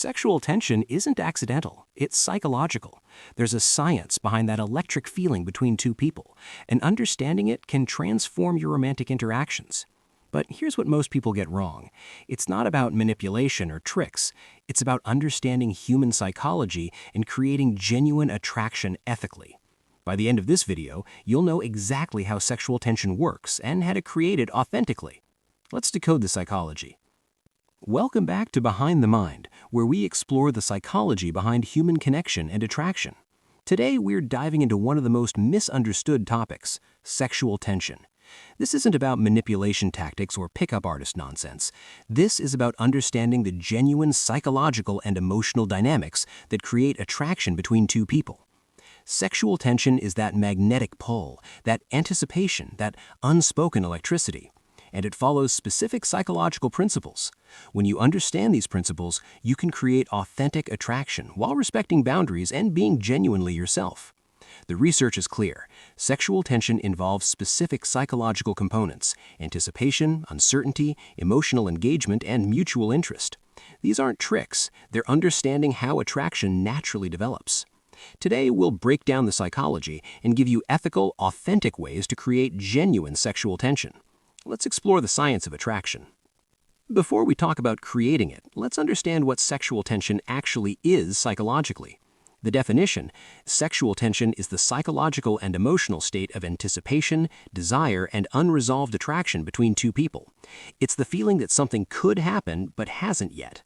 Sexual tension isn't accidental, it's psychological. There's a science behind that electric feeling between two people, and understanding it can transform your romantic interactions. But here's what most people get wrong. It's not about manipulation or tricks. It's about understanding human psychology and creating genuine attraction ethically. By the end of this video, you'll know exactly how sexual tension works and how to create it authentically. Let's decode the psychology. Welcome back to Behind the Mind, where we explore the psychology behind human connection and attraction. Today, we're diving into one of the most misunderstood topics, sexual tension. This isn't about manipulation tactics or pickup artist nonsense. This is about understanding the genuine psychological and emotional dynamics that create attraction between two people. Sexual tension is that magnetic pull, that anticipation, that unspoken electricity. And it follows specific psychological principles. When you understand these principles, you can create authentic attraction while respecting boundaries and being genuinely yourself. The research is clear. Sexual tension involves specific psychological components: anticipation, uncertainty, emotional engagement, and mutual interest. These aren't tricks. They're understanding how attraction naturally develops. Today, we'll break down the psychology and give you ethical, authentic ways to create genuine sexual tension. Let's explore the science of attraction. Before we talk about creating it, let's understand what sexual tension actually is psychologically. The definition: sexual tension is the psychological and emotional state of anticipation, desire, and unresolved attraction between two people. It's the feeling that something could happen but hasn't yet.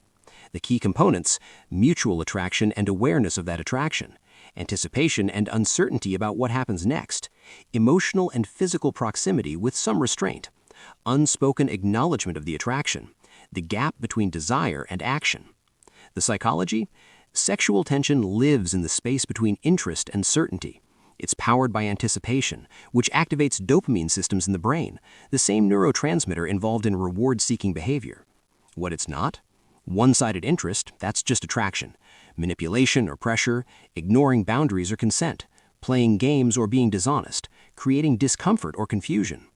The key components: mutual attraction and awareness of that attraction, anticipation and uncertainty about what happens next, emotional and physical proximity with some restraint, unspoken acknowledgement of the attraction, the gap between desire and action. The psychology: sexual tension lives in the space between interest and certainty. It's powered by anticipation, which activates dopamine systems in the brain, the same neurotransmitter involved in reward-seeking behavior. What it's not: one-sided interest, that's just attraction; manipulation or pressure, ignoring boundaries or consent, playing games or being dishonest, creating discomfort or confusion.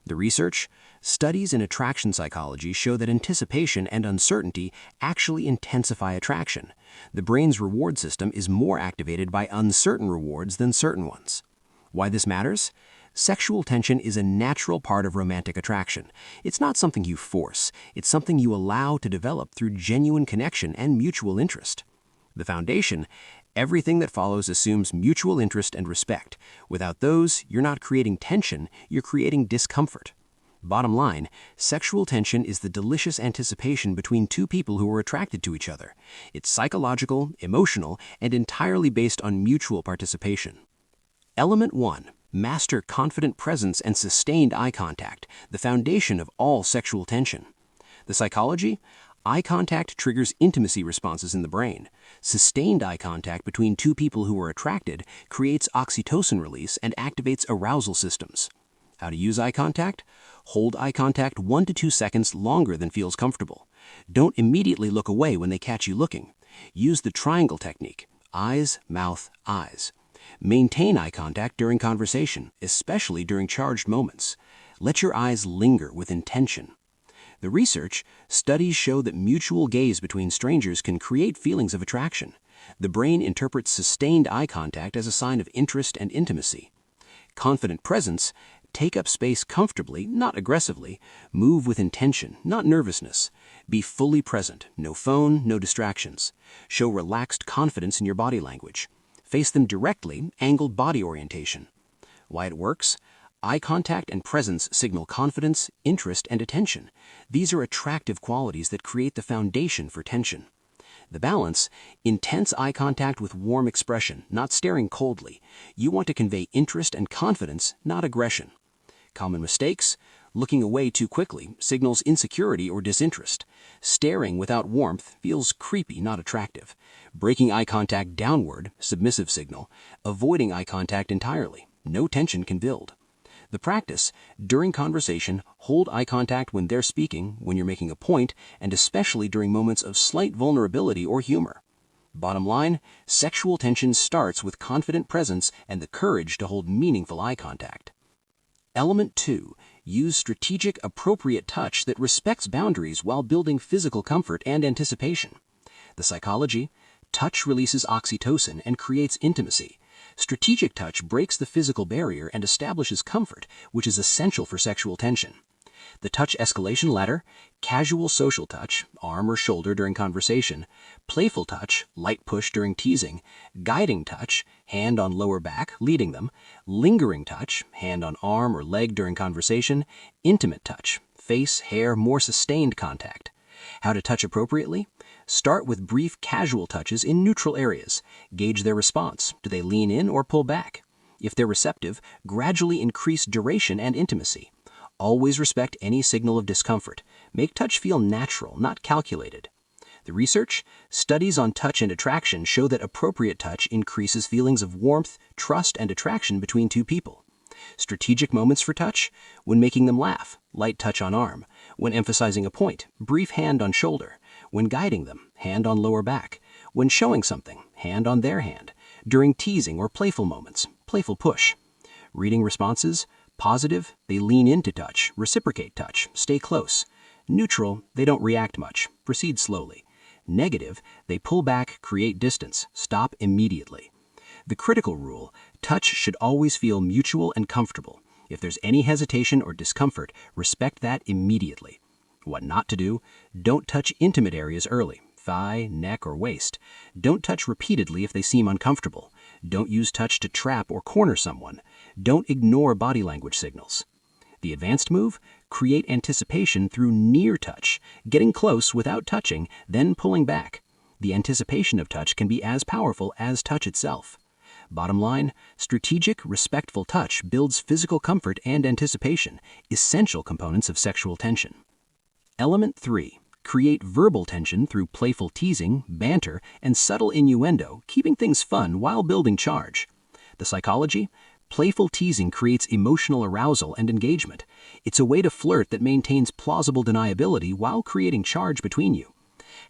The research: studies in attraction psychology show that anticipation and uncertainty actually intensify attraction. The brain's reward system is more activated by uncertain rewards than certain ones. Why this matters? Sexual tension is a natural part of romantic attraction. It's not something you force. It's something you allow to develop through genuine connection and mutual interest. The foundation: everything that follows assumes mutual interest and respect. Without those, you're not creating tension, you're creating discomfort. Bottom line: sexual tension is the delicious anticipation between two people who are attracted to each other. It's psychological, emotional, and entirely based on mutual participation. Element 1. Master confident presence and sustained eye contact, the foundation of all sexual tension. The psychology: eye contact triggers intimacy responses in the brain. Sustained eye contact between two people who are attracted creates oxytocin release and activates arousal systems. How to use eye contact? Hold eye contact 1 to 2 seconds longer than feels comfortable. Don't immediately look away when they catch you looking. Use the triangle technique: eyes, mouth, eyes. Maintain eye contact during conversation, especially during charged moments. Let your eyes linger with intention. The research: studies show that mutual gaze between strangers can create feelings of attraction. The brain interprets sustained eye contact as a sign of interest and intimacy. Confident presence: take up space comfortably, not aggressively. Move with intention, not nervousness. Be fully present, no phone, no distractions. Show relaxed confidence in your body language. Face them directly, angled body orientation. Why it works? Eye contact and presence signal confidence, interest, and attention. These are attractive qualities that create the foundation for tension. The balance: intense eye contact with warm expression, not staring coldly. You want to convey interest and confidence, not aggression. Common mistakes: looking away too quickly signals insecurity or disinterest. Staring without warmth feels creepy, not attractive. Breaking eye contact downward, submissive signal. Avoiding eye contact entirely. No tension can build. The practice: during conversation, hold eye contact when they're speaking, when you're making a point, and especially during moments of slight vulnerability or humor. Bottom line: sexual tension starts with confident presence and the courage to hold meaningful eye contact. Element 2. Use strategic, appropriate touch that respects boundaries while building physical comfort and anticipation. The psychology: touch releases oxytocin and creates intimacy. Strategic touch breaks the physical barrier and establishes comfort, which is essential for sexual tension. The touch escalation ladder: casual social touch, arm or shoulder during conversation; playful touch, light push during teasing; guiding touch, hand on lower back, leading them; lingering touch, hand on arm or leg during conversation; intimate touch, face, hair, more sustained contact. How to touch appropriately? Start with brief casual touches in neutral areas. Gauge their response. Do they lean in or pull back? If they're receptive, gradually increase duration and intimacy. Always respect any signal of discomfort. Make touch feel natural, not calculated. The research: studies on touch and attraction show that appropriate touch increases feelings of warmth, trust, and attraction between two people. Strategic moments for touch: when making them laugh, light touch on arm; when emphasizing a point, brief hand on shoulder; when guiding them, hand on lower back; when showing something, hand on their hand; during teasing or playful moments, playful push. Reading responses: positive, they lean into touch, reciprocate touch, stay close; neutral, they don't react much, proceed slowly; negative, they pull back, create distance, stop immediately. The critical rule: touch should always feel mutual and comfortable. If there's any hesitation or discomfort, respect that immediately. What not to do: don't touch intimate areas early, thigh, neck, or waist. Don't touch repeatedly if they seem uncomfortable. Don't use touch to trap or corner someone. Don't ignore body language signals. The advanced move: create anticipation through near touch, getting close without touching, then pulling back. The anticipation of touch can be as powerful as touch itself. Bottom line: strategic, respectful touch builds physical comfort and anticipation, essential components of sexual tension. Element 3. Create verbal tension through playful teasing, banter, and subtle innuendo, keeping things fun while building charge. The psychology: playful teasing creates emotional arousal and engagement. It's a way to flirt that maintains plausible deniability while creating charge between you.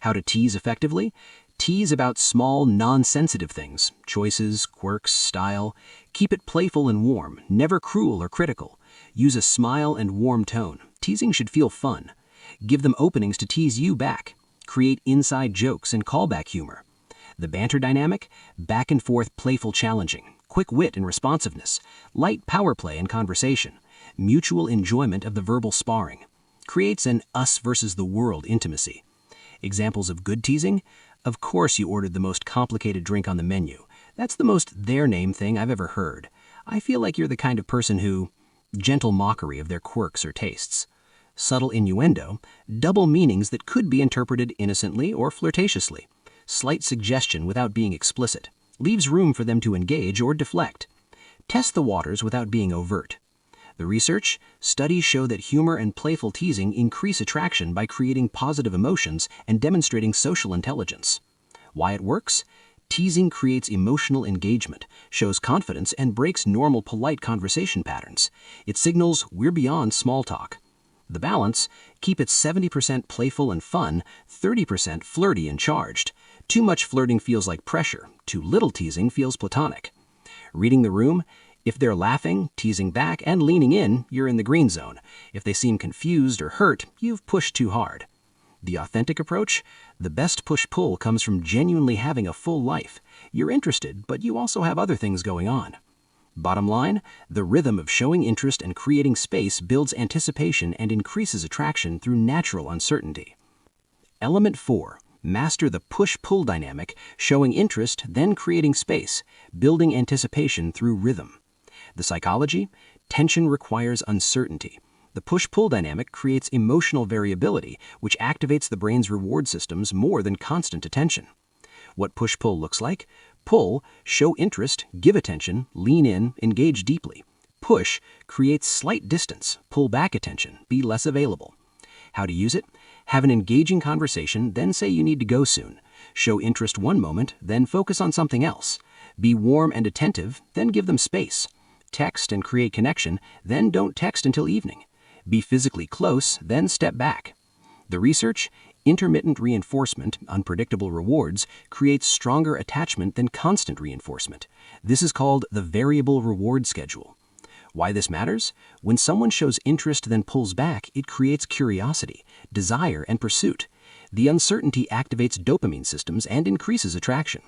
How to tease effectively? Tease about small, non-sensitive things, choices, quirks, style. Keep it playful and warm, never cruel or critical. Use a smile and warm tone. Teasing should feel fun. Give them openings to tease you back. Create inside jokes and callback humor. The banter dynamic: back and forth, playful, challenging, quick wit and responsiveness, light power play and conversation, mutual enjoyment of the verbal sparring. Creates an us versus the world intimacy. Examples of good teasing: of course you ordered the most complicated drink on the menu. That's the most their name thing I've ever heard. I feel like you're the kind of person who... Gentle mockery of their quirks or tastes. Subtle innuendo: double meanings that could be interpreted innocently or flirtatiously. Slight suggestion without being explicit. Leaves room for them to engage or deflect. Test the waters without being overt. The research: studies show that humor and playful teasing increase attraction by creating positive emotions and demonstrating social intelligence. Why it works? Teasing creates emotional engagement, shows confidence, and breaks normal polite conversation patterns. It signals we're beyond small talk. The balance: keep it 70% playful and fun, 30% flirty and charged. Too much flirting feels like pressure. Too little teasing feels platonic. Reading the room: if they're laughing, teasing back, and leaning in, you're in the green zone. If they seem confused or hurt, you've pushed too hard. The authentic approach: the best push-pull comes from genuinely having a full life. You're interested, but you also have other things going on. Bottom line: the rhythm of showing interest and creating space builds anticipation and increases attraction through natural uncertainty. Element 4. Master the push-pull dynamic, showing interest, then creating space, building anticipation through rhythm. The psychology: tension requires uncertainty. The push-pull dynamic creates emotional variability, which activates the brain's reward systems more than constant attention. What push-pull looks like: pull, show interest, give attention, lean in, engage deeply. Push, creates slight distance, pull back attention, be less available. How to use it: have an engaging conversation, then say you need to go soon. Show interest one moment, then focus on something else. Be warm and attentive, then give them space. Text and create connection, then don't text until evening. Be physically close, then step back. The research: intermittent reinforcement, unpredictable rewards, creates stronger attachment than constant reinforcement. This is called the variable reward schedule. Why this matters? When someone shows interest then pulls back, it creates curiosity, desire, and pursuit. The uncertainty activates dopamine systems and increases attraction.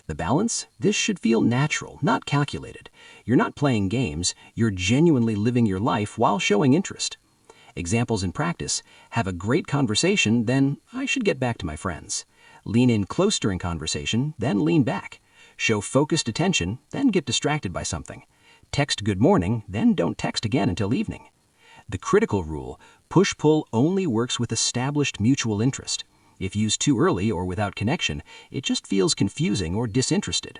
The balance? This should feel natural, not calculated. You're not playing games, you're genuinely living your life while showing interest. Examples in practice: have a great conversation, then I should get back to my friends. Lean in close during conversation, then lean back. Show focused attention, then get distracted by something. Text good morning, then don't text again until evening. The critical rule: push-pull only works with established mutual interest. If used too early or without connection, it just feels confusing or disinterested.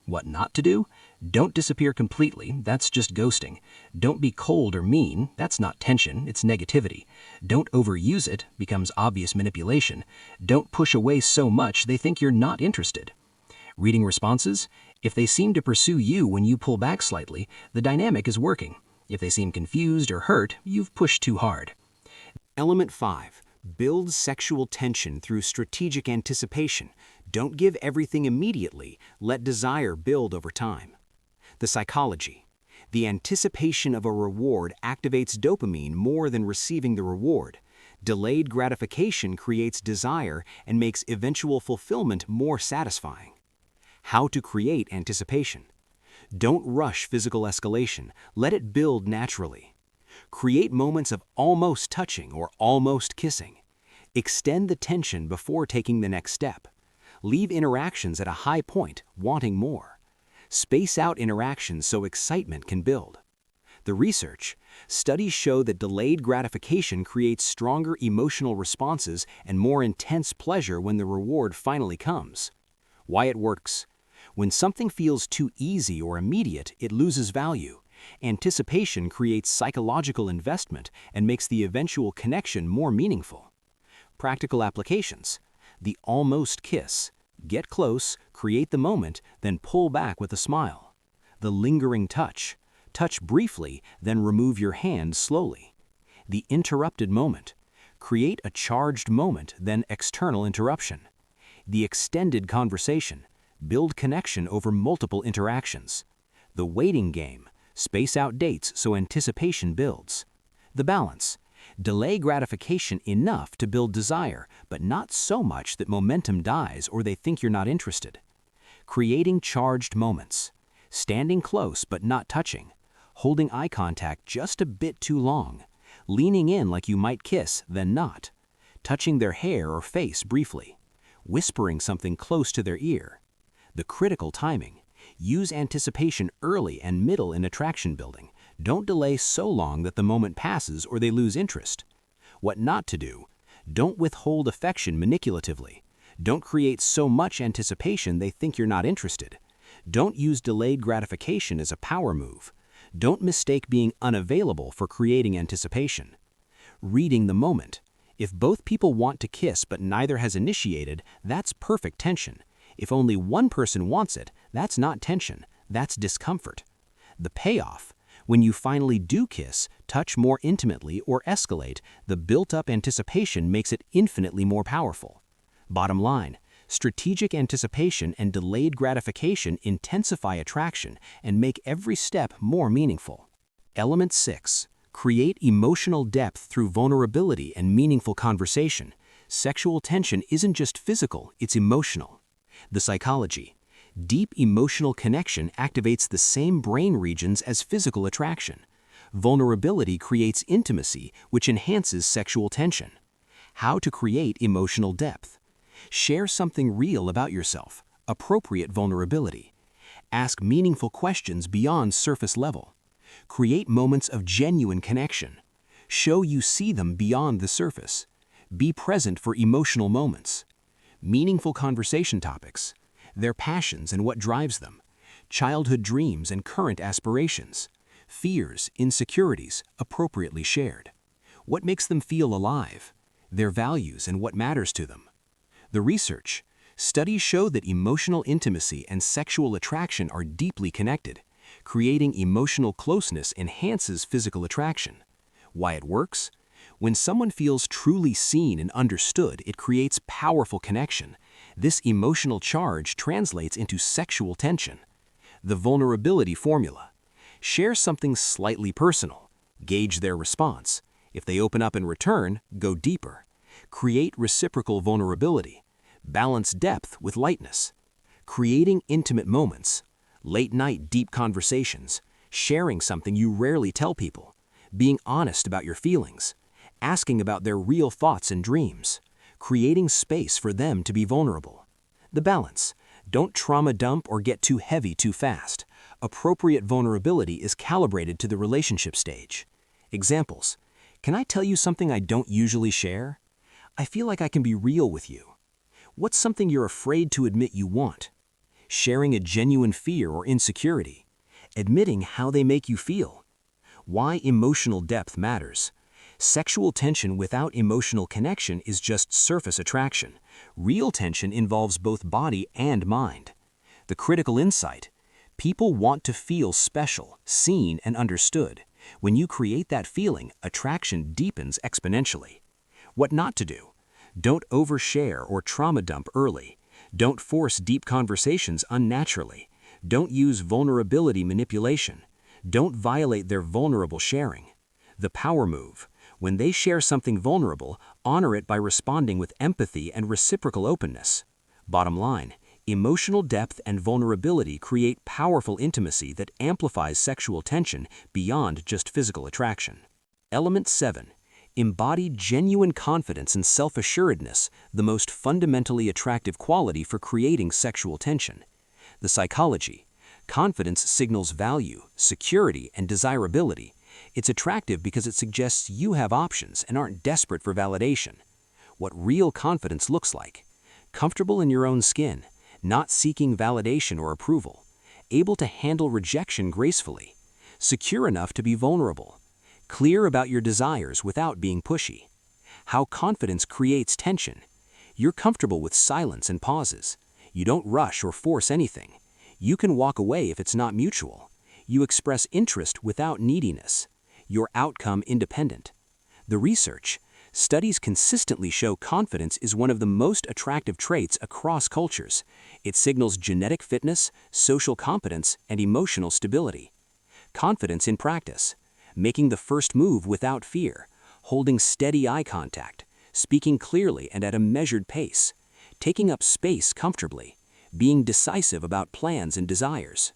What not to do? Don't disappear completely, that's just ghosting. Don't be cold or mean, that's not tension, it's negativity. Don't overuse it, becomes obvious manipulation. Don't push away so much they think you're not interested. Reading responses? If they seem to pursue you when you pull back slightly, the dynamic is working. If they seem confused or hurt, you've pushed too hard. Element 5. Build sexual tension through strategic anticipation. Don't give everything immediately. Let desire build over time. The psychology. The anticipation of a reward activates dopamine more than receiving the reward. Delayed gratification creates desire and makes eventual fulfillment more satisfying. How to create anticipation. Don't rush physical escalation. Let it build naturally. Create moments of almost touching or almost kissing. Extend the tension before taking the next step. Leave interactions at a high point, wanting more. Space out interactions so excitement can build. The research: studies show that delayed gratification creates stronger emotional responses and more intense pleasure when the reward finally comes. Why it works: when something feels too easy or immediate, it loses value. Anticipation creates psychological investment and makes the eventual connection more meaningful. Practical applications: the almost kiss. Get close, create the moment, then pull back with a smile. The lingering touch. Touch briefly, then remove your hand slowly. The interrupted moment. Create a charged moment, then external interruption. The extended conversation. Build connection over multiple interactions. The waiting game. Space out dates so anticipation builds. The balance. Delay gratification enough to build desire, but not so much that momentum dies or they think you're not interested. Creating charged moments. Standing close but not touching. Holding eye contact just a bit too long. Leaning in like you might kiss, then not. Touching their hair or face briefly. Whispering something close to their ear. The critical timing. Use anticipation early and middle in attraction building. Don't delay so long that the moment passes or they lose interest. What not to do: don't withhold affection manipulatively. Don't create so much anticipation they think you're not interested. Don't use delayed gratification as a power move. Don't mistake being unavailable for creating anticipation. Reading the moment. If both people want to kiss but neither has initiated, that's perfect tension. If only one person wants it, that's not tension, that's discomfort. The payoff: when you finally do kiss, touch more intimately, or escalate, the built-up anticipation makes it infinitely more powerful. Bottom line: strategic anticipation and delayed gratification intensify attraction and make every step more meaningful. Element 6. Create emotional depth through vulnerability and meaningful conversation. Sexual tension isn't just physical, it's emotional. The psychology: deep emotional connection activates the same brain regions as physical attraction. Vulnerability creates intimacy, which enhances sexual tension. How to create emotional depth. Share something real about yourself, appropriate vulnerability. Ask meaningful questions beyond surface level. Create moments of genuine connection. Show you see them beyond the surface. Be present for emotional moments. Meaningful conversation topics. Their passions and what drives them. Childhood dreams and current aspirations. Fears, insecurities, appropriately shared. What makes them feel alive. Their values and what matters to them. The research: studies show that emotional intimacy and sexual attraction are deeply connected. Creating emotional closeness enhances physical attraction. Why it works? When someone feels truly seen and understood, it creates powerful connection. This emotional charge translates into sexual tension. The vulnerability formula: share something slightly personal. Gauge their response. If they open up in return, go deeper. Create reciprocal vulnerability. Balance depth with lightness. Creating intimate moments. Late-night deep conversations. Sharing something you rarely tell people. Being honest about your feelings. Asking about their real thoughts and dreams. Creating space for them to be vulnerable. The balance. Don't trauma dump or get too heavy too fast. Appropriate vulnerability is calibrated to the relationship stage. Examples. Can I tell you something I don't usually share? I feel like I can be real with you. What's something you're afraid to admit you want? Sharing a genuine fear or insecurity. Admitting how they make you feel. Why emotional depth matters. Sexual tension without emotional connection is just surface attraction. Real tension involves both body and mind. The critical insight. People want to feel special, seen, and understood. When you create that feeling, attraction deepens exponentially. What not to do. Don't overshare or trauma dump early. Don't force deep conversations unnaturally. Don't use vulnerability manipulation. Don't violate their vulnerable sharing. The power move. When they share something vulnerable, honor it by responding with empathy and reciprocal openness. Bottom line, emotional depth and vulnerability create powerful intimacy that amplifies sexual tension beyond just physical attraction. Element 7. Embody genuine confidence and self-assuredness, the most fundamentally attractive quality for creating sexual tension. The psychology. Confidence signals value, security, and desirability. It's attractive because it suggests you have options and aren't desperate for validation. What real confidence looks like. Comfortable in your own skin, not seeking validation or approval. Able to handle rejection gracefully. Secure enough to be vulnerable. Clear about your desires without being pushy. How confidence creates tension. You're comfortable with silence and pauses. You don't rush or force anything. You can walk away if it's not mutual. You express interest without neediness. Your outcome independent. The research. Studies consistently show confidence is one of the most attractive traits across cultures. It signals genetic fitness, social competence, and emotional stability. Confidence in practice. Making the first move without fear. Holding steady eye contact. Speaking clearly and at a measured pace. Taking up space comfortably. Being decisive about plans and desires.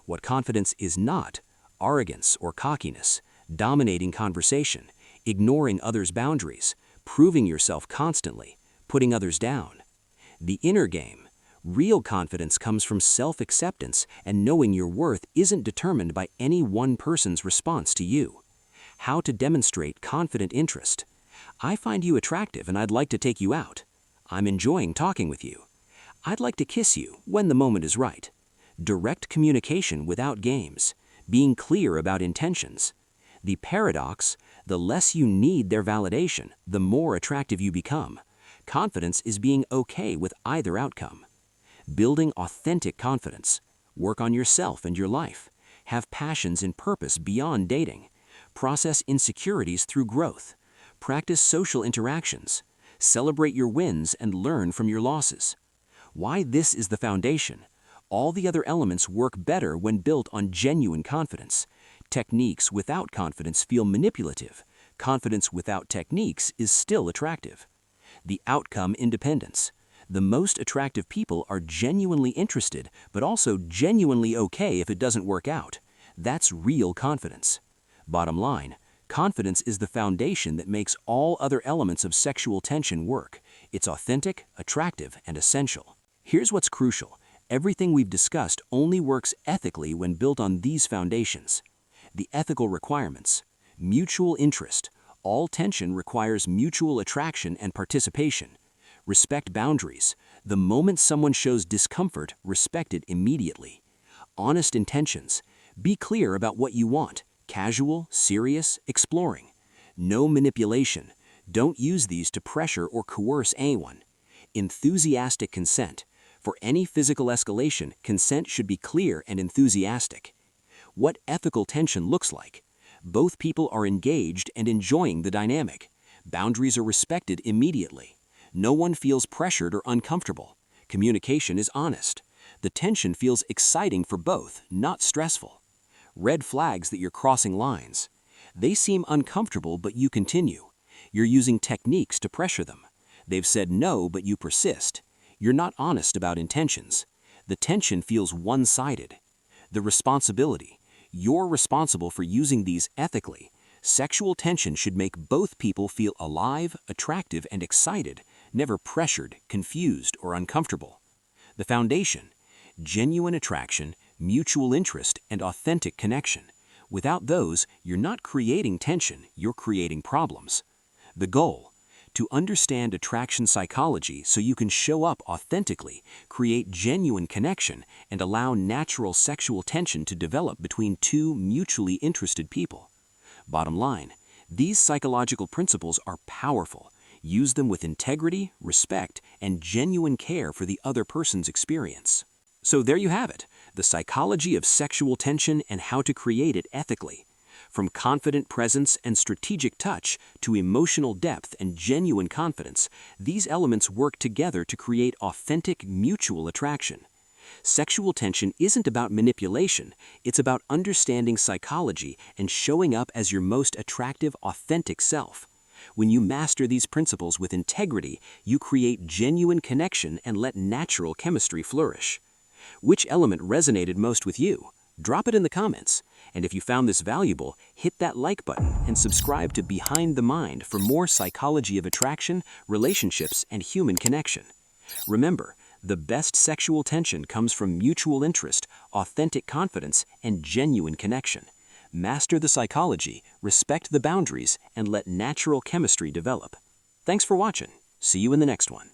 What confidence is not: arrogance or cockiness, dominating conversation, ignoring others' boundaries, proving yourself constantly, putting others down. The inner game. Real confidence comes from self-acceptance and knowing your worth isn't determined by any one person's response to you. How to demonstrate confident interest. I find you attractive and I'd like to take you out. I'm enjoying talking with you. I'd like to kiss you when the moment is right. Direct communication without games. Being clear about intentions. The paradox: the less you need their validation, the more attractive you become. Confidence is being okay with either outcome. Building authentic confidence. Work on yourself and your life. Have passions and purpose beyond dating. Process insecurities through growth. Practice social interactions. Celebrate your wins and learn from your losses. Why this is the foundation. All the other elements work better when built on genuine confidence. Techniques without confidence feel manipulative. Confidence without techniques is still attractive. The outcome independence. The most attractive people are genuinely interested, but also genuinely okay if it doesn't work out. That's real confidence. Bottom line, confidence is the foundation that makes all other elements of sexual tension work. It's authentic, attractive, and essential. Here's what's crucial. Everything we've discussed only works ethically when built on these foundations. The ethical requirements. Mutual interest. All tension requires mutual attraction and participation. Respect boundaries. The moment someone shows discomfort, respect it immediately. Honest intentions. Be clear about what you want. Casual, serious, exploring. No manipulation. Don't use these to pressure or coerce anyone. Enthusiastic consent. For any physical escalation, consent should be clear and enthusiastic. What ethical tension looks like. Both people are engaged and enjoying the dynamic. Boundaries are respected immediately. No one feels pressured or uncomfortable. Communication is honest. The tension feels exciting for both, not stressful. Red flags that you're crossing lines. They seem uncomfortable, but you continue. You're using techniques to pressure them. They've said no, but you persist. You're not honest about intentions. The tension feels one-sided. The responsibility. You're responsible for using these ethically. Sexual tension should make both people feel alive, attractive, and excited, never pressured, confused, or uncomfortable. The foundation. Genuine attraction, mutual interest, and authentic connection. Without those, you're not creating tension, you're creating problems. The goal. To understand attraction psychology so you can show up authentically, create genuine connection, and allow natural sexual tension to develop between two mutually interested people. Bottom line, these psychological principles are powerful. Use them with integrity, respect, and genuine care for the other person's experience. So there you have it, the psychology of sexual tension and how to create it ethically. From confident presence and strategic touch to emotional depth and genuine confidence, these elements work together to create authentic mutual attraction. Sexual tension isn't about manipulation, it's about understanding psychology and showing up as your most attractive, authentic self. When you master these principles with integrity, you create genuine connection and let natural chemistry flourish. Which element resonated most with you? Drop it in the comments. And if you found this valuable, hit that like button and subscribe to Behind the Mind for more psychology of attraction, relationships, and human connection. Remember, the best sexual tension comes from mutual interest, authentic confidence, and genuine connection. Master the psychology, respect the boundaries, and let natural chemistry develop. Thanks for watching. See you in the next one.